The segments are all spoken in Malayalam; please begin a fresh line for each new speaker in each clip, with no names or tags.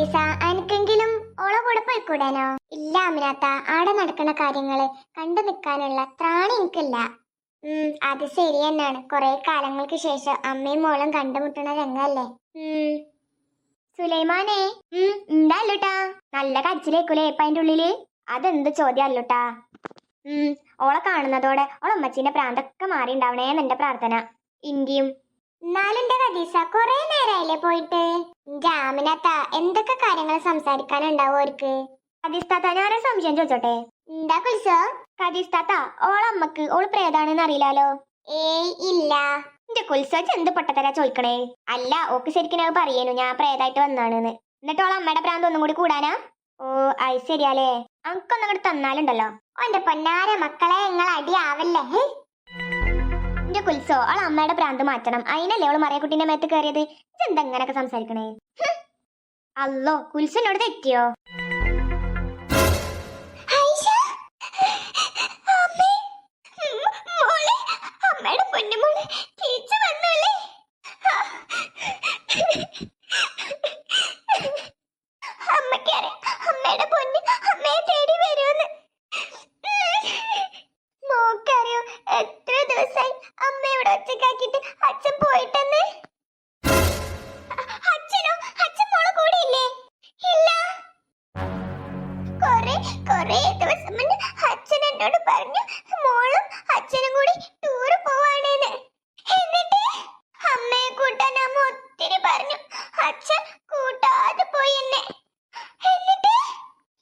ഖദീസ, അനക്കെങ്കിലും ഓളെ കൂടെ പോയിക്കൂടാനോ? ഇല്ല അമിനാത്ത, ആടെ നടക്കുന്ന കാര്യങ്ങള് കണ്ടു നിൽക്കാനുള്ള ത്രാണി എനിക്കില്ല. അത് ശരി തന്നെയാണ്. കുറെ കാലങ്ങൾക്ക് ശേഷം അമ്മയും മോളും കണ്ടുമുട്ടണ രംഗല്ലേ. സുലൈമാനെ, എന്താല്ലോട്ടാ? നല്ല കരച്ചിലേക്കൂലേ ഇപ്പൊ അതിന്റെ ഉള്ളില്? അതെന്ത് ചോദ്യം അല്ലോട്ടാ. ഓളെ കാണുന്നതോടെ ഓളമ്മച്ചീന്റെ പ്രാന്തൊക്കെ മാറിണ്ടാവണേന്ന് എന്റെ പ്രാർത്ഥന. ഇന്ത്യയും എന്നാലെന്റെ ഖദീസ, കൊറേ നേരായില്ലേ പോയിട്ട്? ജാമിനത്ത, എന്തൊക്കെ കാര്യങ്ങൾ സംസാരിക്കാനുണ്ടാവും അവർക്ക്? ഖദീസ്താത്ത, ഞാനൊരു സംശയം ചോദിച്ചോട്ടെ? എന്താ കുൽസോ? ഖദീസ്താത്ത, ഓളമ്മക്ക് ഓള് പ്രേതാണെന്ന് അറിയില്ലാലോ? ഏയ് ഇല്ല. എന്റെ കുൽസോ, എന്ത് പൊട്ടത്തരാ ചോദിക്കണേ? അല്ല, ഓക്ക് ശരിക്കും അത് പറയേനു ഞാൻ പ്രേതായിട്ട് വന്നാണെന്ന്. എന്നിട്ട് ഓളമ്മയുടെ പ്രാന്ത് ഒന്നും കൂടി കൂടാനാ? ഓ, അത് ശരിയാലേ. അനക്കൊന്നും കൂടി തന്നാലുണ്ടല്ലോ. ഓന്റെ പൊന്നാര മക്കളെ, നിങ്ങൾ അടിയാവല്ലേ. എന്റെ കുൽസോ, അവൾ അമ്മയുടെ പ്രാന്ത് മാറ്റണം. അതിനല്ലേ അവള് മറിയക്കുട്ടീന്റെ മേത്ത് കയറിയത്? ഇതെന്താ ഇങ്ങനൊക്കെ സംസാരിക്കണേ? അല്ലോ, കുൽസനോട് തെറ്റിയോ? എത്ര ദിവസമായി അമ്മയോട് ഒറ്റക്കാക്കിട്ട് അച്ഛൻ പോയിട്ടെന്ന്. അച്ഛനോ? അച്ഛൻ മോളെ കൂടെ ഇല്ലേ? ഇല്ല. കൊറേ ദിവസം മുന്നേ അച്ഛൻ എന്നോട് പറഞ്ഞു മോളും അച്ഛനും കൂടി ടൂറ് പോവാണെന്ന്. എന്നിട്ട് അമ്മയെ കൂട്ടാൻ അമ്മ ഒത്തിരി പറഞ്ഞു. അച്ഛൻ കൂട്ടാതെ പോയി എന്നെ. എന്നിട്ട്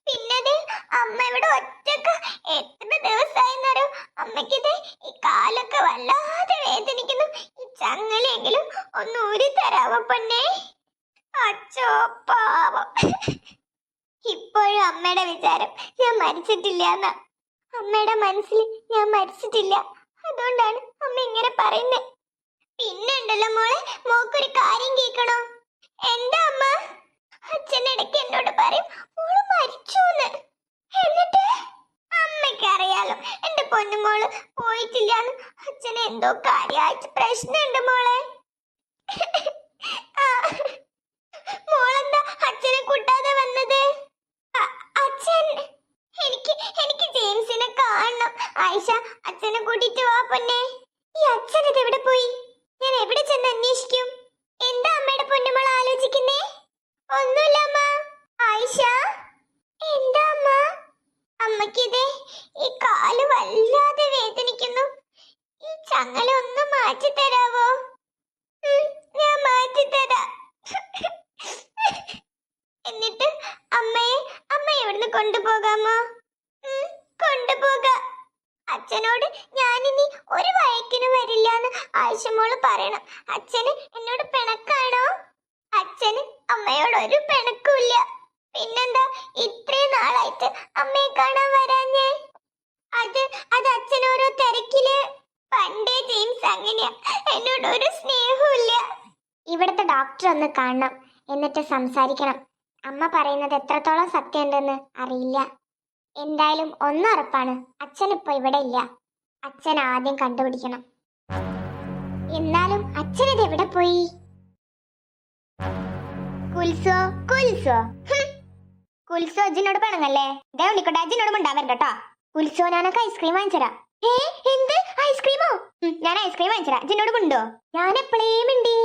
പിന്നത് അമ്മ ഇവിടെ ഒറ്റക്ക് എത്ര ദിവസമായിന്നറിയോ? അമ്മയ്ക്കിത് ഈ കാലൊക്കെ വല്ലാതെ വേദനിക്കുന്നു. ഈ ചങ്ങലെങ്കിലും ഒന്ന് ഊരി തരാവോ പൊന്നേ? അച്ചോ പാവം. ഇപ്പോഴും അമ്മയുടെ വിചാരം ഞാൻ മരിച്ചിട്ടില്ല എന്നാ. അമ്മയുടെ മനസ്സിൽ ഞാൻ മരിച്ചിട്ടില്ല. അതുകൊണ്ടാണ് അമ്മ ഇങ്ങനെ പറയുന്നത്. പിന്നെ ഉണ്ടല്ലോ മോളെ, മോക്കൊരു കാര്യം കേൾക്കണോ? എന്താ അമ്മ? അച്ഛൻ ഇടയ്ക്ക് എന്നോട് പറയും മോള് മരിച്ചൂന്ന്. എന്നിട്ട് അമ്മയ്ക്ക് അറിയാലോ എന്റെ പൊന്നുമോള് പോയിട്ടില്ലാന്ന്. അച്ഛന് എന്തോ കാര്യമായിട്ട് പ്രശ്നമുണ്ട് മോളെ. മോളെന്താ അച്ഛനെ കൂട്ടാതെ വന്നത്? അച്ഛൻ, എനിക്ക് ജെയിംസിനെ കാണണം. ആയിഷ, അച്ഛനെ കൂട്ടിട്ട് വാ പൊന്നെ. ഈ അച്ഛനത് എവിടെ പോയി? ഞാൻ എവിടെ ചെന്ന് അന്വേഷിക്കും? എന്താ അമ്മയുടെ പൊന്നുമോൾ ആലോചിക്കുന്നേ? ഒന്നുമില്ല അമ്മ. ആയിഷ, എന്താ അമ്മ? അമ്മക്കിതേ ഈ കാല് വല്ലാതെ വേദനിക്കുന്നു. ഈ ചങ്ങല ഒന്ന് മാറ്റി തരാവോ? ഞാൻ മാറ്റി തരാം. എന്നിട്ട് അമ്മയെ ഇവിടുന്ന് കൊണ്ടുപോകാമോ? കൊണ്ടുപോകാം. അച്ഛനോട് ഞാനിനി ഒരു വഴക്കിന് വരില്ലാന്ന് ആയിഷമോള് പറയണം. അച്ഛന് എന്നോട് പിണക്കാണോ? അച്ഛന് അമ്മയോട് ഒരു പിണക്കുമില്ല. പിന്നെന്താ ഇത്രയും നാളായിട്ട് അമ്മയെ കാണാൻ വരാഞ്ഞേ? അത് അച്ഛൻ ഓരോ തിരക്കില്. പണ്ടേ ജെയിംസ് അങ്ങനെയാ, എന്നോട് ഒരു സ്നേഹമില്ല. ഇവിടുത്തെ ഡോക്ടർ ഒന്ന് കാണണം, എന്നിട്ട് സംസാരിക്കണം. അമ്മ പറയുന്നത് എത്രത്തോളം സത്യമുണ്ടെന്ന് അറിയില്ല. എന്തായാലും ഒന്നുറപ്പാണ്, അച്ഛൻ ഇപ്പൊ ഇവിടെ ഇല്ല. അച്ഛൻ ആദ്യം കണ്ടുപിടിക്കണം. എന്നാലും അച്ഛൻ ഇത് എവിടെ പോയി? കുൽസോ, അജിനോട് പെണങ്ങല്ലേ? ദേവണിക്കോട്ടെ, അജിനോട് മിണ്ടാൻ കേട്ടോ. കുൽസോ, ഞാനൊക്കെ ഐസ്ക്രീം വാങ്ങിച്ചരാം. എന്ത് ഐസ്ക്രീമോ? ഞാൻ ഐസ്ക്രീം വാങ്ങിച്ചരാ, അജിനോട് മിണ്ടോ? ഞാൻ എപ്പോഴേ മിണ്ടി.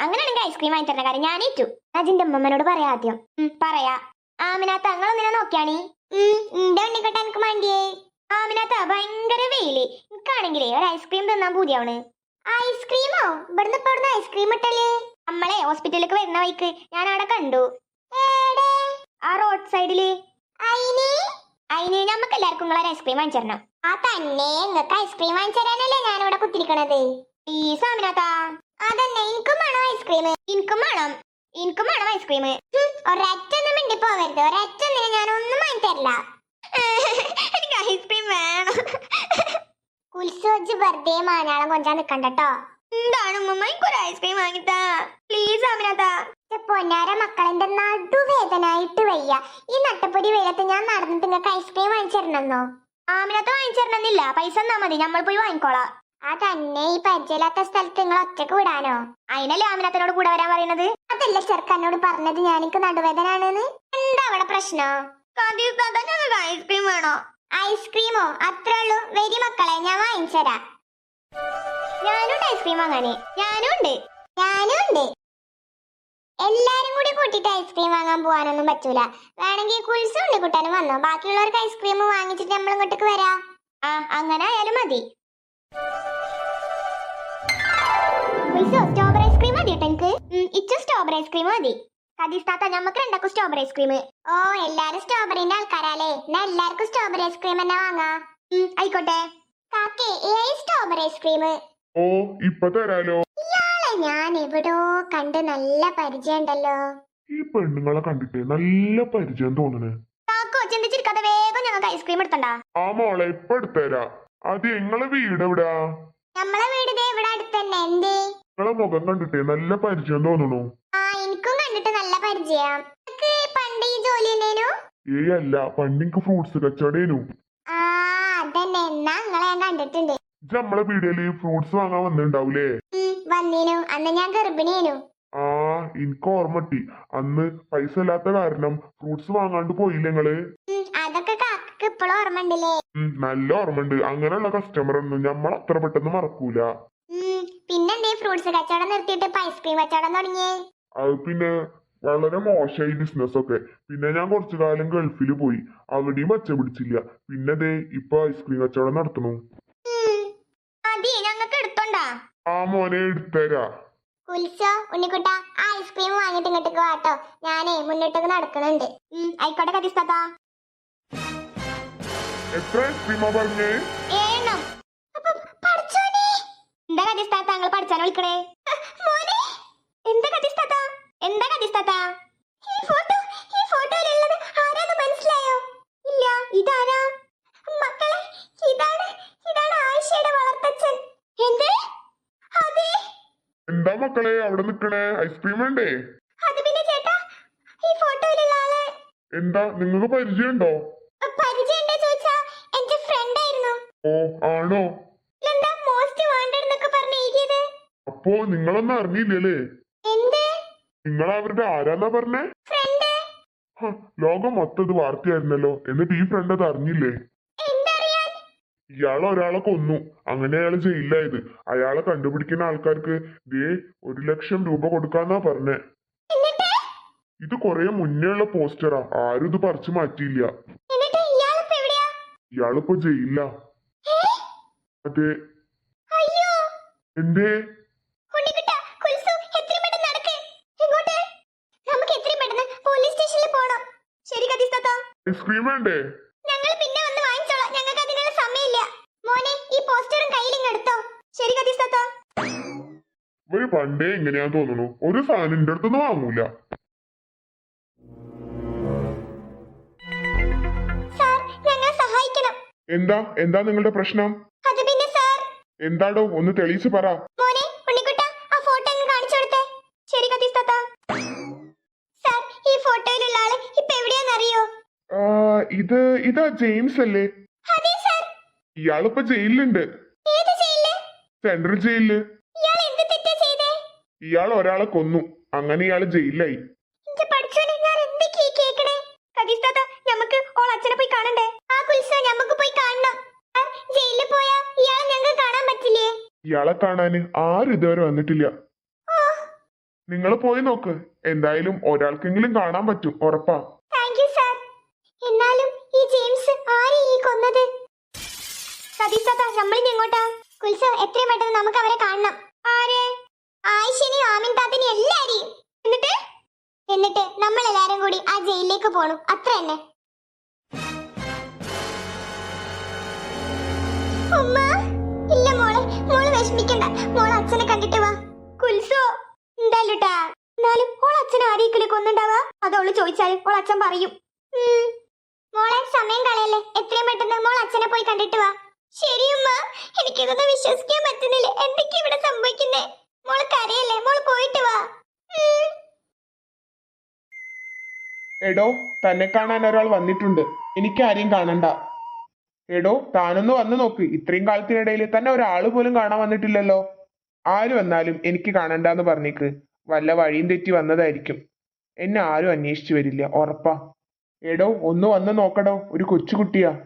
അങ്ങനെയാണെങ്കിൽ ഐസ്ക്രീം വാങ്ങിത്തരുന്ന കാര്യം ഞാൻ ഏറ്റു. അജിന്റെ അമ്മമ്മനോട് പറയാ ആദ്യം. പറയാ. ആമിനാത്ത, നിങ്ങളൊന്നിനെ നോക്കിയാണി. ഉണ്ണിക്കോട്ടെ, എനിക്ക് മണ്ടിയേ. ആമിനാത്ത, ഭയങ്കര വെയില്. എനിക്കാണെങ്കിലേ ഒരു ഐസ്ക്രീം തിന്നാൻ പൂതിയാവണ്. ഐസ്ക്രീമോ? ഇവിടുന്ന് ഇപ്പൊ ഇവിടുന്ന് ഐസ്ക്രീം ഇട്ടല്ലേ? നമ്മളെ ഹോസ്പിറ്റലിലേക്ക് വരുന്ന വഴിക്ക് ഞാൻ അവിടെ കണ്ടു. ആ റോഡ് സൈഡില്. അതിന് നമുക്ക് എല്ലാവർക്കും നിങ്ങളൊരു ഐസ്ക്രീം വാങ്ങിച്ചരണം. തന്നെ നിങ്ങൾക്ക് ഐസ്ക്രീം വാങ്ങിച്ചരാനല്ലേ ഞാനിവിടെ കുത്തിരിക്കണത്. ഈ സാമിനാത്ത, അതന്നെ എനിക്കും വേണം ഐസ്ക്രീം. എനിക്കും വേണം ഐസ്ക്രീം. ഒരൊറ്റൊന്നും മിണ്ടി പോവരുത്. ഒരൊറ്റൊന്നിനെ ഞാനൊന്നും വാങ്ങിത്തരില്ല. എനിക്ക് ഐസ്ക്രീം വേണം. കുൽസോജ് വെറുതെ മാനാളം കൊഞ്ചാൻ നിക്കണ്ടോ? എന്താണ് ഉമ്മ, എനിക്കൊരു ഐസ്ക്രീം വാങ്ങിത്താ പ്ലീസ് ആമിനാത്ത. പൊന്നാര മക്കളെന്റെ നടുവേദനായിട്ട് വയ്യ. ഈ നട്ടപ്പൊടി വെയിലത്ത് ഞാൻ നടന്നിട്ട് നിങ്ങൾക്ക് ഐസ്ക്രീം വാങ്ങിച്ചിരണമെന്നോ? ആമിനാത്ത വാങ്ങിച്ചിരണമെന്നില്ല, പൈസ തന്നാ മതി, നമ്മൾ പോയി വാങ്ങിക്കോളാം. അതന്നെ, ഈ പരിചയമില്ലാത്ത സ്ഥലത്ത് നിങ്ങൾ ഒറ്റക്ക് വിടാനോ? അതിനല്ലേ ആമിനാത്തനോട് കൂടെ വരാൻ പറയുന്നത്. അത് അതല്ല ചെറുക്കനോട് പറഞ്ഞത് ഞാനിക്ക് നടുവേദന ആണെന്ന്. എന്താ അവിടെ പ്രശ്നം? ഞങ്ങൾക്ക് ഐസ്ക്രീം വേണോ? ഐസ്ക്രീമോ? അത്രേ ഉള്ളൂ. വരി മക്കളെ, ഞാൻ വാങ്ങിച്ചരാ. ഞാനുണ്ട് ഐസ്ക്രീം വാങ്ങാന്. ഞാനുണ്ട്. എല്ലാരും കൂടി കൂട്ടിട്ട് ഐസ്ക്രീം വാങ്ങാൻ പോവാനൊന്നും പറ്റൂല. വേണമെങ്കിൽ കുൽസും ഉണ്ണിക്കുട്ടനും വന്നോ. ബാക്കിയുള്ളവർക്ക് ഐസ്ക്രീം വാങ്ങിച്ചിട്ട് നമ്മൾ ഇങ്ങോട്ടേക്ക് വരാം. ആ, അങ്ങനെ ആയാലും മതി. സ്ട്രോബെറി ഐസ്ക്രീം മതി കേട്ടോ എനിക്ക്. ഇച്ച സ്ട്രോബെറി ഐസ്ക്രീം മതി. കദീസ്താത്ത, ഞമ്മക്ക് രണ്ടാക്കും സ്ട്രോബെറി ഐസ്ക്രീം. ഓ, എല്ലാരും സ്ട്രോബെറിന്റെ ആൾക്കാരല്ലേ? എന്നാ എല്ലാവർക്കും സ്ട്രോബെറി ഐസ്ക്രീം തന്നെ വാങ്ങാം. ആയിക്കോട്ടെ. കാക്കേ, സ്ട്രോബെറി ഐസ്ക്രീം.
ഓ, ഇപ്പൊ തരാലോ.
ഇയാളെ ഞാൻ എവിടോ കണ്ട് നല്ല പരിചയം ഉണ്ടല്ലോ.
ഈ പെണ്ണുങ്ങളെ കണ്ടിട്ട് നല്ല പരിചയം തോന്നണേ.
കാക്കോ, ചിന്തിച്ചിരിക്കാതെ വേഗം ഞങ്ങൾക്ക് ഐസ്ക്രീം എടുത്തണ്ടാ.
ആ മോളെ, ഇപ്പൊ എടുത്തരാ. അത് നിങ്ങളെ വീട് എവിടാ?
നമ്മളെ വീട് ഇവിടെ അടുത്ത് തന്നെ. എന്തേ?
നിങ്ങളെ മുഖം കണ്ടിട്ടേ നല്ല പരിചയം തോന്നണു.
ആ, എനിക്കും കണ്ടിട്ട് നല്ല പരിചയം. പണ്ട് ഈ ജോലി ഉണ്ടേനു?
അല്ല, പണ്ടിക്ക് ഫ്രൂട്ട്സ് കച്ചവടേനു.
ആ, അതന്നെ. എന്നാ നിങ്ങളെ ഞാൻ കണ്ടിട്ടുണ്ട്.
ഇത് നമ്മളെ വീടില് ഫ്രൂട്ട്സ് വാങ്ങാൻ വന്നിണ്ടാവൂലേ?
വന്നീനു. അന്ന് ഞാൻ ഗർഭിണിയേനു.
ആ, എനിക്ക് ഓർമ്മട്ടി. അന്ന് പൈസ ഇല്ലാത്ത കാരണം ഫ്രൂട്ട്സ് വാങ്ങാണ്ട് പോയില്ലേ നിങ്ങള്?
അതൊക്കെ കാക്കക്ക് ഇപ്പോഴും ഓർമ്മ ഉണ്ടല്ലേ?
നല്ല ഓർമ്മണ്ട്. അങ്ങനെയുള്ള കസ്റ്റമർ ഒന്നും നമ്മൾ അത്ര പെട്ടെന്ന് മറക്കൂല.
പിന്നെന്തേ ഫ്രൂട്ട്സ് കച്ചവടം നിർത്തിയിട്ട് ഇപ്പൊ ഐസ്ക്രീം കച്ചവടം തുടങ്ങിയേ?
അത് പിന്നെ വളരെ മോശമായി ബിസിനസ് ഒക്കെ. പിന്നെ ഞാൻ കുറച്ചു കാലം ഗൾഫിൽ പോയി. അവിടെയും പച്ച പിടിച്ചില്ല. പിന്നെ ദേ ഇപ്പൊ ഐസ്ക്രീം കച്ചവടം നടത്തണു.
അതെ, ഞങ്ങൾക്ക് എടുത്തോണ്ടാ.
ആ മോനെ, എടുത്തരാ.
കുൽസോ, ഉണ്ണിക്കുട്ട, ആ ഐസ്ക്രീം വാങ്ങിട്ട് ഇങ്ങോട്ടേക്ക് വാട്ടോ. ഞാനേ മുന്നോട്ടേക്ക് നടക്കണുണ്ട്. ആയിക്കോട്ടെ കദീസ്താത്ത.
എത്ര ഐസ്ക്രീമാ പറഞ്ഞേ?
7. എന്താ കദീസ്താത്ത ഞങ്ങൾ പഠിച്ചാൻ വിളിക്കണേ? എന്താ കദീസ്താത്ത? ഈ ഫോട്ടോയിലുള്ളത് ആരാന്ന് മനസ്സിലായോ? ഇല്ല, ഇതാരാ? മക്കളെ, ഇതാണ് ആയിഷയുടെ വളർത്തച്ഛൻ. എന്ത്? അതെ.
എന്താ മക്കളെ അവിടെ നിക്കണേ? ഐസ്ക്രീം വേണ്ടേ?
അത് പിന്നെ ചേട്ടാ, ഈ ഫോട്ടോയിലുള്ള ആള്
എന്താ, നിങ്ങൾക്ക് പരിചയമുണ്ടോ?
പരിചയമുണ്ടോ ചോദിച്ചാ എന്റെ ഫ്രണ്ട് ആയിരുന്നു.
ഓ, ആണോ?
എന്താ മോസ്റ്റ് വാണ്ടഡ് എന്നൊക്കെ പറഞ്ഞ് എഴുതിയത്?
അപ്പോ നിങ്ങളൊന്നും അറിഞ്ഞില്ലല്ലേ?
എന്ത്?
നിങ്ങൾ അവരുടെ ആരാന്നാ പറഞ്ഞേ?
ഫ്രണ്ട്.
ലോകം മൊത്തം ഇത് വാർത്തയായിരുന്നല്ലോ. എന്നിട്ട് ഈ ഫ്രണ്ട് അത് അറിഞ്ഞില്ലേ?
എന്തറിയാൻ?
ഇയാൾ ഒരാളെ കൊന്നു. അങ്ങനെ അയാൾ ജയിലായത്. അയാളെ കണ്ടുപിടിക്കുന്ന ആൾക്കാർക്ക് ദേ 1,00,000 രൂപ കൊടുക്കാന്നാ പറഞ്ഞേ.
എന്നിട്ട്?
ഇത് കൊറേ മുന്നേ ഉള്ള പോസ്റ്ററാ. ആരും ഇത് പറിച്ചു മാറ്റിയില്ല.
എന്നിട്ട് ഇയാളിപ്പോ എവിടെയാ?
ഇയാളിപ്പോ ജയിലിലാ. അതെ.
അയ്യോ.
എന്തേ?
ഉണ്ണിക്കുട്ടാ, കുൽസു, എത്രയും പെട്ടെന്ന് നടക്ക്. ഇങ്ങോട്ട്. നമുക്ക് എത്രയും പെട്ടെന്ന് പോലീസ് സ്റ്റേഷനിൽ പോണം. ശരി കദീസ്താത്ത.
ഐസ്ക്രീം വേണ്ടേ?
ഞങ്ങൾ പിന്നെ വന്ന് വാങ്ങിച്ചോളാം. ഞങ്ങൾക്ക് അതിനുള്ള സമയമില്ല. മോനെ, ഈ പോസ്റ്ററും കയ്യിൽ എടുത്തോ. ശരി കദീസ്താത്ത.
ഇവര് പണ്ടേ എങ്ങനെയാ തോന്നുന്നു. ഒരു സാധനം എന്റെ അടുത്തൊന്നും വാങ്ങൂല.
സാർ, ഞങ്ങളെ സഹായിക്കണം.
എന്താ നിങ്ങളുടെ പ്രശ്നം?
അത് പിന്നെ സാർ.
എന്താടോ, ഒന്ന് തെളിയിച്ച് പറ.
മോനെ, ഉണ്ണിക്കുട്ടാ, ആ ഫോട്ടോ അങ്ങ് കാണിച്ചു കൊടുത്തേ. ശരി കദീസ്താത്ത. സാർ, ഈ ഫോട്ടോയിലുള്ള ആള് ഇപ്പൊ എവിടെയാന്നറിയോ?
ഇതാ ജെയിംസ് അല്ലേ?
അതെ സാർ.
ഇയാളിപ്പോ ജയിലിലുണ്ട്.
ഏത് ജയിലില്?
സെൻട്രൽ ജയിലില്.
ഇയാൾ എന്ത് തെറ്റാ ചെയ്തേ?
ഇയാൾ ഒരാളെ കൊന്നു. അങ്ങനെ ഇയാള് ജയിലിലായി.
എന്റെ പഠിച്ചോനെ, ഞാൻ എന്തൊക്കെയാ കേക്കണേ? കദീസ്താത്ത, നമുക്ക് ഓൾ അച്ഛനെ പോയി കാണണ്ടേ? ആ കുൽസോ, നമുക്ക് പോയി കാണണം. ജയിലിൽ പോയാ ഇയാളെ ഞങ്ങൾക്ക് കാണാൻ പറ്റില്ലേ?
ഇയാളെ കാണാന് ആരും ഇതുവരെ വന്നിട്ടില്ല. നിങ്ങൾ പോയി നോക്ക്. എന്തായാലും ഒരാൾക്കെങ്കിലും കാണാൻ പറ്റും, ഉറപ്പാ.
Thank you sir. എന്നാലും ഈ ജെയിംസ് ആരെ ഈ കൊന്നത്? കദീസ്താത്ത, നമ്മളിനി എങ്ങോട്ടാ? കുൽസോ, എത്രയും പെട്ടെന്ന് നമുക്ക് അവരെ കാണണം. ആരെ? ആയിഷനെയും ആമിൻ താത്തനെയും എല്ലാരെയും. എന്നിട്ട് നമ്മൾ എല്ലാരും കൂടി ആ ജയിലിലേക്ക് പോണു. അത്ര തന്നെ. ഉമ്മ, ഇല്ല മോളെ, മോള് വിഷമിക്കണ്ട. മോള് അച്ഛനെ കണ്ടിട്ട് വാ. കുൽസോ, എന്തായാലുട്ടാ. എന്നാലും ഓൾ അച്ഛൻ ആരെയൊക്കെ കൊന്നുണ്ടാവാ? അതോള് ചോദിച്ചാൽ ഓൾ അച്ഛൻ പറയും. മോളെ, സമയം കളയല്ലേ. എത്രയും പെട്ടെന്ന് മോൾ അച്ഛനെ പോയി കണ്ടിട്ട് വാ. ശരി ഉമ്മ. എനിക്കിതൊന്നും വിശ്വസിക്കാൻ പറ്റുന്നില്ല. എന്തൊക്കെയാ ഇവിടെ സംഭവിക്കുന്നേ? മോള് കരയല്ലേ? മോള് പോയിട്ട് വാ.
എടോ, തന്നെ കാണാൻ ഒരാൾ വന്നിട്ടുണ്ട്. എനിക്ക് ആരെയും കാണണ്ട. എടോ, താനൊന്ന് വന്നു നോക്ക്. ഇത്രയും കാലത്തിനിടയിൽ തന്നെ ഒരാൾ പോലും കാണാൻ വന്നിട്ടില്ലല്ലോ. ആര് വന്നാലും എനിക്ക് കാണണ്ടെന്ന് പറഞ്ഞേക്ക്. വല്ല വഴിയും തെറ്റി വന്നതായിരിക്കും. എന്നെ ആരും അന്വേഷിച്ചു വരില്ല, ഉറപ്പാ. എടോ ഒന്ന് വന്ന് നോക്കടോ, ഒരു കൊച്ചുകുട്ടിയാ.